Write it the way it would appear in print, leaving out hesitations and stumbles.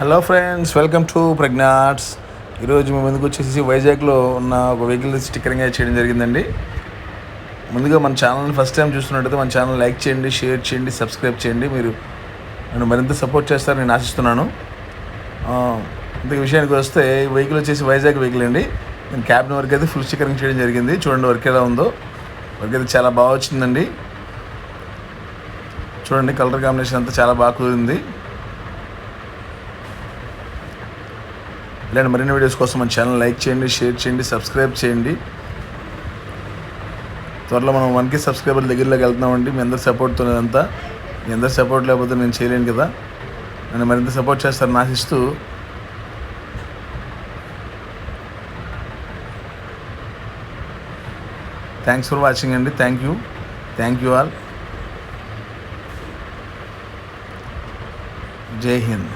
Hello friends, welcome to ప్రజ్ఞాట్స్. ఈరోజు మేము ముందుకు వచ్చేసి వైజాగ్లో ఉన్న ఒక వెహికల్ స్టిక్కరింగ్ చేయడం జరిగిందండి. ముందుగా మన ఛానల్ని ఫస్ట్ టైం చూస్తున్నట్టయితే మన ఛానల్ లైక్ చేయండి, షేర్ చేయండి, సబ్స్క్రైబ్ చేయండి. మీరు నన్ను మరింత సపోర్ట్ చేస్తారని నేను ఆశిస్తున్నాను. ఇంత విషయానికి వస్తే వెహికల్ వచ్చేసి వైజాగ్ వెహికల్ అండి. నేను క్యాబిన్ వరకు అయితే ఫుల్ స్టిక్కరింగ్ చేయడం జరిగింది. చూడండి వర్క్ ఎలా ఉందో. వర్క్ అయితే చాలా బాగా వచ్చిందండి. చూడండి కలర్ కాంబినేషన్ అంతా చాలా బాగా కుదిరింది. ఇలాంటి మరిన్ని వీడియోస్ కోసం మన ఛానల్ లైక్ చేయండి, షేర్ చేయండి, సబ్స్క్రైబ్ చేయండి. త్వరలో మనం 1K సబ్స్క్రైబర్ దగ్గరలోకి వెళ్తున్నామండి. మీ అందరి సపోర్ట్తో అంతా. మీ అందరి సపోర్ట్ లేకపోతే నేను చేయలేను కదా. నన్ను మరింత సపోర్ట్ చేస్తారని ఆశిస్తూ థ్యాంక్స్ ఫర్ వాచింగ్ అండి. Thank you all. జై హింద్.